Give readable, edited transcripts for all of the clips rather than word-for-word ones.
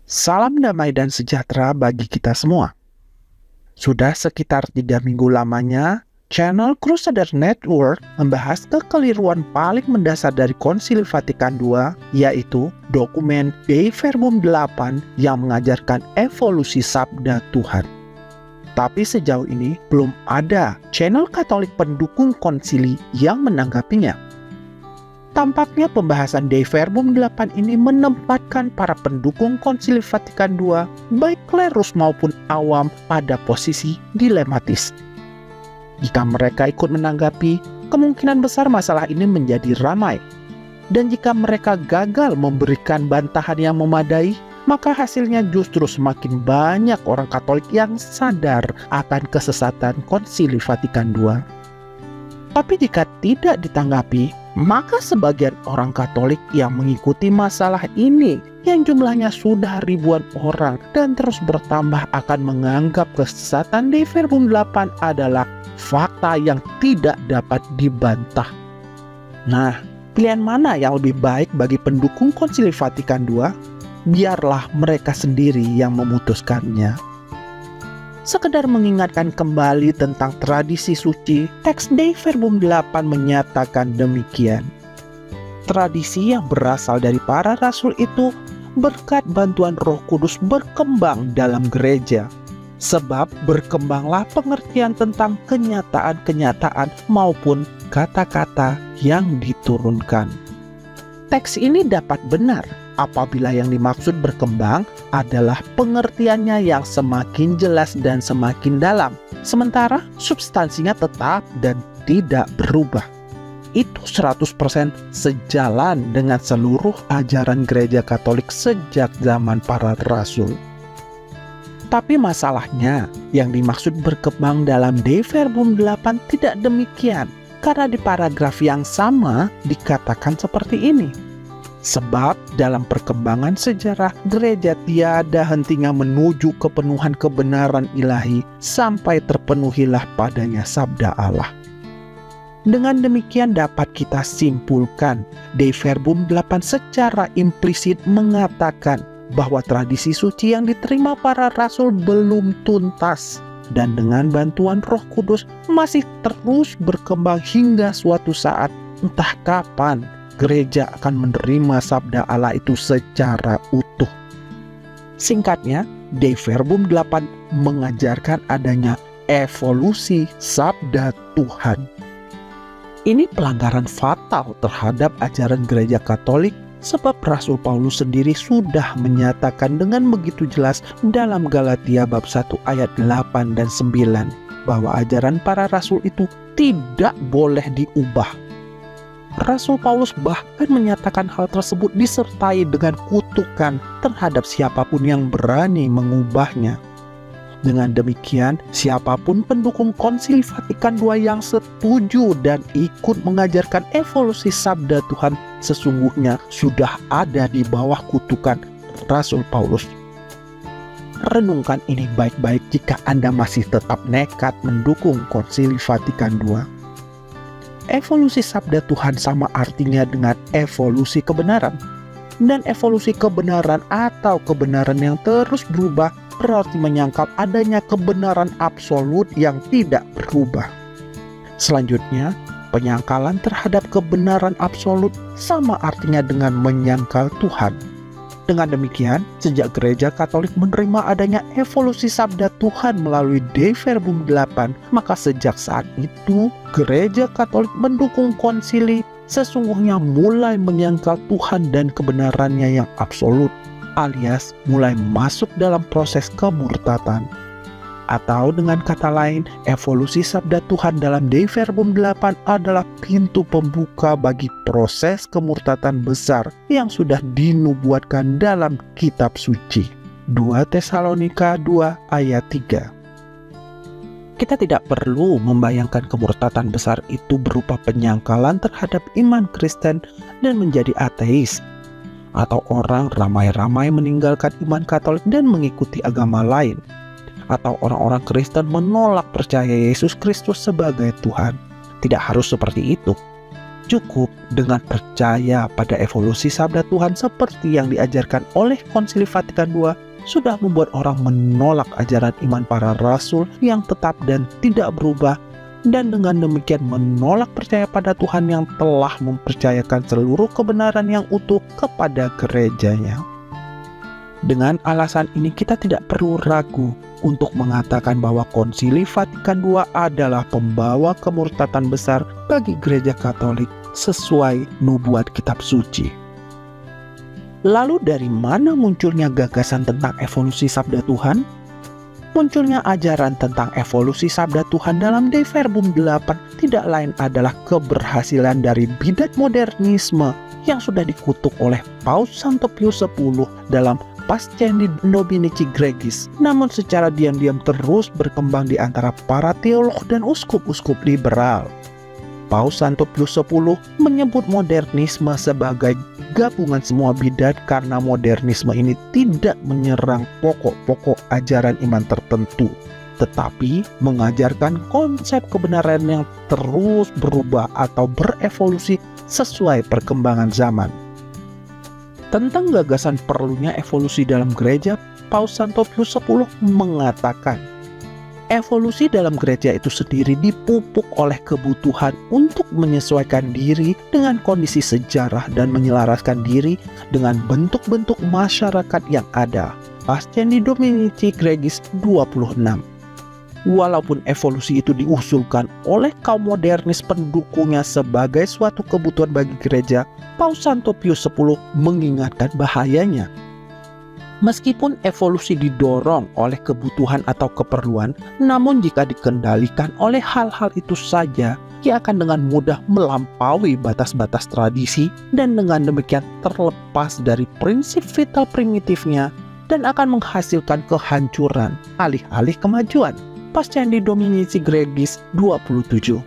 Salam damai dan sejahtera bagi kita semua. Sudah sekitar 3 minggu lamanya, channel Crusader Network membahas kekeliruan paling mendasar dari Konsili Vatikan II, yaitu dokumen Dei Verbum 8 yang mengajarkan evolusi sabda Tuhan. Tapi sejauh ini belum ada channel Katolik pendukung konsili yang menanggapinya. Tampaknya pembahasan Dei Verbum 8 ini menempatkan para pendukung Konsili Vatikan II, baik klerus maupun awam, pada posisi dilematis. Jika mereka ikut menanggapi, kemungkinan besar masalah ini menjadi ramai. Dan jika mereka gagal memberikan bantahan yang memadai, maka hasilnya justru semakin banyak orang Katolik yang sadar akan kesesatan Konsili Vatikan II. Tapi jika tidak ditanggapi, maka sebagian orang Katolik yang mengikuti masalah ini, yang jumlahnya sudah ribuan orang dan terus bertambah, akan menganggap kesesatan Dei Verbum 8 adalah fakta yang tidak dapat dibantah. Nah, pilihan mana yang lebih baik bagi pendukung Konsili Vatikan II? Biarlah mereka sendiri yang memutuskannya. Sekedar mengingatkan kembali tentang tradisi suci, teks Dei Verbum 8 menyatakan demikian. Tradisi yang berasal dari para rasul itu berkat bantuan Roh Kudus berkembang dalam gereja. Sebab berkembanglah pengertian tentang kenyataan-kenyataan maupun kata-kata yang diturunkan. Teks ini dapat benar apabila yang dimaksud berkembang adalah pengertiannya yang semakin jelas dan semakin dalam, sementara substansinya tetap dan tidak berubah. Itu 100% sejalan dengan seluruh ajaran gereja Katolik sejak zaman para rasul. Tapi masalahnya, yang dimaksud berkembang dalam Dei Verbum 8 tidak demikian, karena di paragraf yang sama dikatakan seperti ini. Sebab dalam perkembangan sejarah, gereja tiada hentinya menuju kepenuhan kebenaran ilahi sampai terpenuhilah padanya sabda Allah. Dengan demikian dapat kita simpulkan, Dei Verbum 8 secara implisit mengatakan bahwa tradisi suci yang diterima para rasul belum tuntas, dan dengan bantuan Roh Kudus masih terus berkembang hingga suatu saat, entah kapan, gereja akan menerima sabda Allah itu secara utuh. Singkatnya, Dei Verbum 8 mengajarkan adanya evolusi sabda Tuhan. Ini pelanggaran fatal terhadap ajaran gereja Katolik, sebab Rasul Paulus sendiri sudah menyatakan dengan begitu jelas dalam Galatia bab 1 ayat 8 dan 9 bahwa ajaran para rasul itu tidak boleh diubah. Rasul Paulus bahkan menyatakan hal tersebut disertai dengan kutukan terhadap siapapun yang berani mengubahnya. Dengan demikian, siapapun pendukung Konsili Vatikan II yang setuju dan ikut mengajarkan evolusi sabda Tuhan sesungguhnya sudah ada di bawah kutukan Rasul Paulus. Renungkan ini baik-baik jika Anda masih tetap nekat mendukung Konsili Vatikan II. Evolusi sabda Tuhan sama artinya dengan evolusi kebenaran. Dan evolusi kebenaran atau kebenaran yang terus berubah berarti menyangkal adanya kebenaran absolut yang tidak berubah. Selanjutnya, penyangkalan terhadap kebenaran absolut sama artinya dengan menyangkal Tuhan. Dengan demikian, sejak gereja Katolik menerima adanya evolusi sabda Tuhan melalui Dei Verbum 8, maka sejak saat itu, gereja Katolik mendukung konsili sesungguhnya mulai menyangkal Tuhan dan kebenarannya yang absolut, alias mulai masuk dalam proses kemurtatan. Atau dengan kata lain, evolusi sabda Tuhan dalam Dei Verbum 8 adalah pintu pembuka bagi proses kemurtatan besar yang sudah dinubuatkan dalam kitab suci. 2 Tesalonika 2 ayat 3. Kita tidak perlu membayangkan kemurtatan besar itu berupa penyangkalan terhadap iman Kristen dan menjadi ateis, atau orang ramai-ramai meninggalkan iman Katolik dan mengikuti agama lain, atau orang-orang Kristen menolak percaya Yesus Kristus sebagai Tuhan. Tidak harus seperti itu. Cukup dengan percaya pada evolusi sabda Tuhan seperti yang diajarkan oleh Konsili Vatikan II sudah membuat orang menolak ajaran iman para rasul yang tetap dan tidak berubah, dan dengan demikian menolak percaya pada Tuhan yang telah mempercayakan seluruh kebenaran yang utuh kepada gerejanya. Dengan alasan ini kita tidak perlu ragu untuk mengatakan bahwa Konsili Vatikan II adalah pembawa kemurtatan besar bagi gereja Katolik sesuai nubuat kitab suci. Lalu dari mana munculnya gagasan tentang evolusi sabda Tuhan? Munculnya ajaran tentang evolusi sabda Tuhan dalam De Verbum 8 tidak lain adalah keberhasilan dari bidat modernisme yang sudah dikutuk oleh Paus Santo Pius X dalam Pascendi Dominici Gregis, namun secara diam-diam terus berkembang di antara para teolog dan uskup-uskup liberal. Paus Santo Pius X menyebut modernisme sebagai gabungan semua bidat karena modernisme ini tidak menyerang pokok-pokok ajaran iman tertentu, tetapi mengajarkan konsep kebenaran yang terus berubah atau berevolusi sesuai perkembangan zaman. Tentang gagasan perlunya evolusi dalam gereja, Paus Santo Pius X mengatakan, evolusi dalam gereja itu sendiri dipupuk oleh kebutuhan untuk menyesuaikan diri dengan kondisi sejarah dan menyelaraskan diri dengan bentuk-bentuk masyarakat yang ada. Pascendi Dominici Gregis 26. Walaupun evolusi itu diusulkan oleh kaum modernis pendukungnya sebagai suatu kebutuhan bagi gereja, Paus Santo Pius X mengingatkan bahayanya. Meskipun evolusi didorong oleh kebutuhan atau keperluan, namun jika dikendalikan oleh hal-hal itu saja, ia akan dengan mudah melampaui batas-batas tradisi dan dengan demikian terlepas dari prinsip vital primitifnya dan akan menghasilkan kehancuran alih-alih kemajuan. Pascendi Dominici Gregis 27.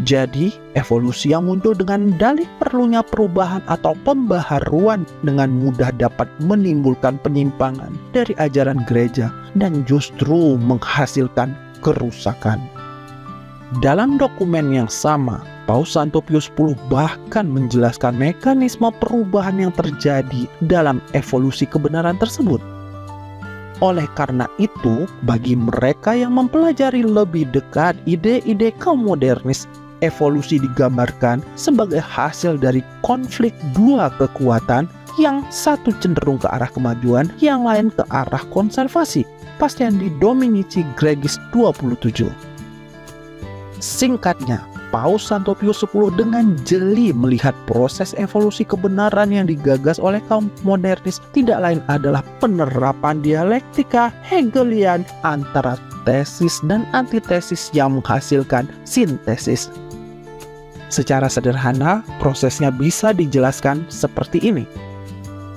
Jadi, evolusi yang muncul dengan dalih perlunya perubahan atau pembaharuan dengan mudah dapat menimbulkan penyimpangan dari ajaran gereja dan justru menghasilkan kerusakan. Dalam dokumen yang sama, Paus Santo Pius X bahkan menjelaskan mekanisme perubahan yang terjadi dalam evolusi kebenaran tersebut. Oleh karena itu, bagi mereka yang mempelajari lebih dekat ide-ide kaum modernis, evolusi digambarkan sebagai hasil dari konflik dua kekuatan, yang satu cenderung ke arah kemajuan, yang lain ke arah konservasi. Pascendi Dominici Gregis 27. Singkatnya, Paus Santo Pius X dengan jeli melihat proses evolusi kebenaran yang digagas oleh kaum modernis tidak lain adalah penerapan dialektika Hegelian antara tesis dan antitesis yang menghasilkan sintesis. Secara sederhana, prosesnya bisa dijelaskan seperti ini.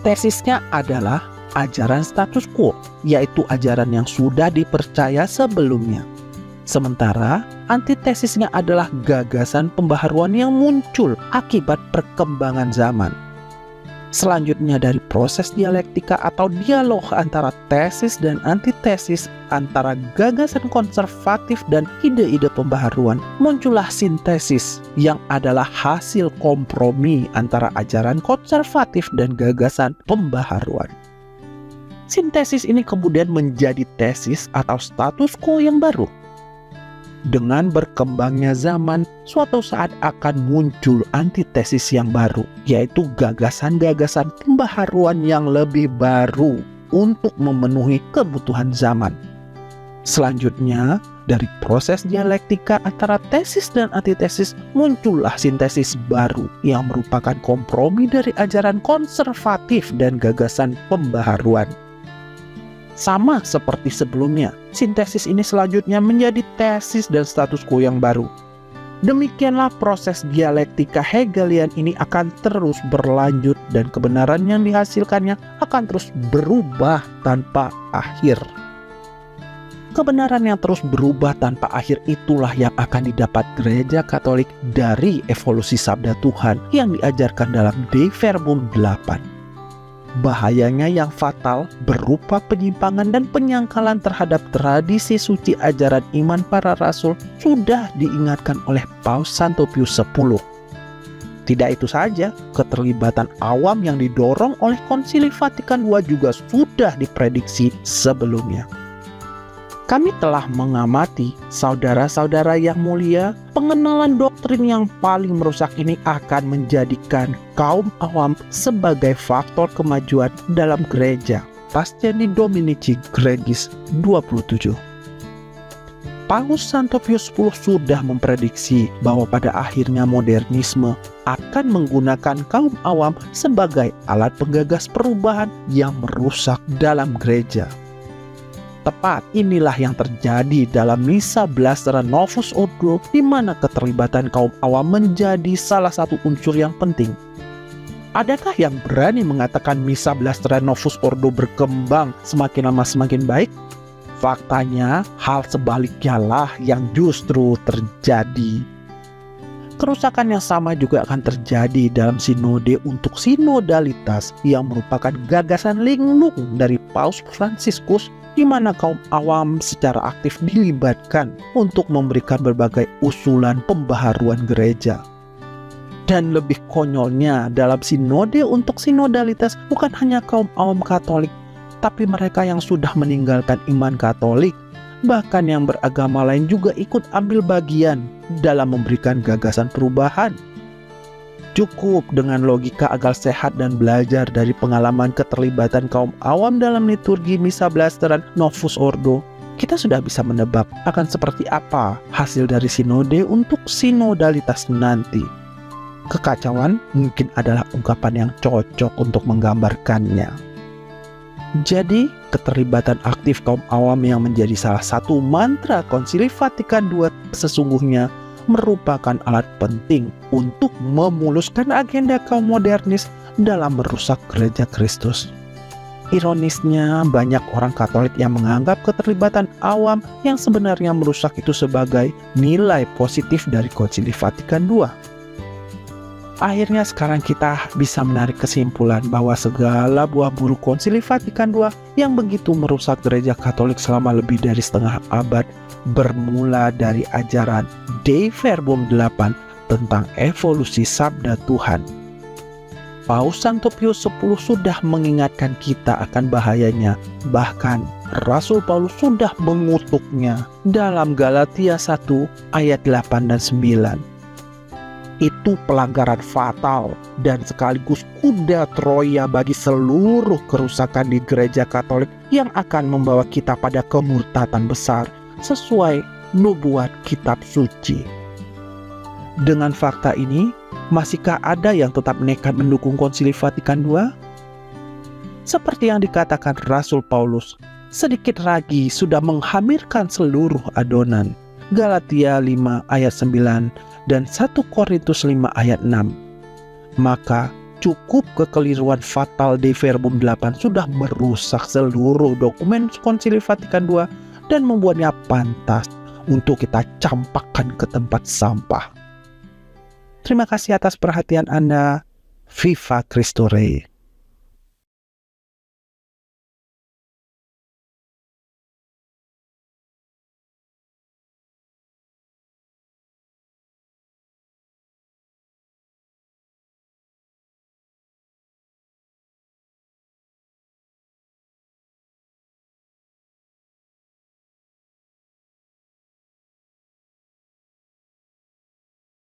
Tesisnya adalah ajaran status quo, yaitu ajaran yang sudah dipercaya sebelumnya. Sementara antitesisnya adalah gagasan pembaharuan yang muncul akibat perkembangan zaman. Selanjutnya dari proses dialektika atau dialog antara tesis dan antitesis, antara gagasan konservatif dan ide-ide pembaharuan, muncullah sintesis yang adalah hasil kompromi antara ajaran konservatif dan gagasan pembaharuan. Sintesis ini kemudian menjadi tesis atau status quo yang baru. Dengan berkembangnya zaman, suatu saat akan muncul antitesis yang baru, yaitu gagasan-gagasan pembaharuan yang lebih baru untuk memenuhi kebutuhan zaman. Selanjutnya, dari proses dialektika antara tesis dan antitesis, muncullah sintesis baru yang merupakan kompromi dari ajaran konservatif dan gagasan pembaharuan. Sama seperti sebelumnya, sintesis ini selanjutnya menjadi tesis dan status quo yang baru. Demikianlah proses dialektika Hegelian ini akan terus berlanjut dan kebenaran yang dihasilkannya akan terus berubah tanpa akhir. Kebenaran yang terus berubah tanpa akhir itulah yang akan didapat gereja Katolik dari evolusi sabda Tuhan yang diajarkan dalam De Verbum 8. Bahayanya yang fatal berupa penyimpangan dan penyangkalan terhadap tradisi suci ajaran iman para rasul sudah diingatkan oleh Paus Santo Pius X. Tidak itu saja, keterlibatan awam yang didorong oleh Konsili Vatikan II juga sudah diprediksi sebelumnya. Kami telah mengamati, saudara-saudara yang mulia, pengenalan doktrin yang paling merusak ini akan menjadikan kaum awam sebagai faktor kemajuan dalam gereja. Pascendi Dominici Gregis 27. Paus Santo Pius X sudah memprediksi bahwa pada akhirnya modernisme akan menggunakan kaum awam sebagai alat penggagas perubahan yang merusak dalam gereja. Tepat inilah yang terjadi dalam Misa Blastera Novus Ordo, di mana keterlibatan kaum awam menjadi salah satu unsur yang penting. Adakah yang berani mengatakan Misa Blastera Novus Ordo berkembang semakin lama semakin baik? Faktanya, hal sebaliknya lah yang justru terjadi. Kerusakan yang sama juga akan terjadi dalam sinode untuk sinodalitas yang merupakan gagasan linglung dari Paus Fransiskus, di mana kaum awam secara aktif dilibatkan untuk memberikan berbagai usulan pembaharuan gereja. Dan lebih konyolnya, dalam sinode untuk sinodalitas bukan hanya kaum awam Katolik, tapi mereka yang sudah meninggalkan iman Katolik, bahkan yang beragama lain juga ikut ambil bagian dalam memberikan gagasan perubahan. Cukup dengan logika akal sehat dan belajar dari pengalaman keterlibatan kaum awam dalam liturgi Misa Blastera Novus Ordo, kita sudah bisa menebak akan seperti apa hasil dari sinode untuk sinodalitas nanti. Kekacauan mungkin adalah ungkapan yang cocok untuk menggambarkannya. Jadi, keterlibatan aktif kaum awam yang menjadi salah satu mantra Konsili Vatikan II sesungguhnya merupakan alat penting untuk memuluskan agenda kaum modernis dalam merusak gereja Kristus. Ironisnya, banyak orang Katolik yang menganggap keterlibatan awam yang sebenarnya merusak itu sebagai nilai positif dari Konsili Vatikan II. Akhirnya sekarang kita bisa menarik kesimpulan bahwa segala buah buruk Konsili Vatikan II yang begitu merusak gereja Katolik selama lebih dari setengah abad bermula dari ajaran Dei Verbum 8 tentang evolusi sabda Tuhan. Paus Santo Pius X sudah mengingatkan kita akan bahayanya, bahkan Rasul Paulus sudah mengutuknya dalam Galatia 1 ayat 8 dan 9. Itu pelanggaran fatal dan sekaligus kuda Troya bagi seluruh kerusakan di gereja Katolik yang akan membawa kita pada kemurtatan besar sesuai nubuat kitab suci. Dengan fakta ini, masihkah ada yang tetap nekat mendukung Konsili Vatikan II? Seperti yang dikatakan Rasul Paulus, sedikit lagi sudah menghamirkan seluruh adonan. Galatia 5 ayat 9 dan 1 Korintus 5 ayat 6. Maka cukup kekeliruan fatal Dei Verbum 8 sudah merusak seluruh dokumen Konsili Vatikan II dan membuatnya pantas untuk kita campakkan ke tempat sampah. Terima kasih atas perhatian Anda. Viva Cristo Rey.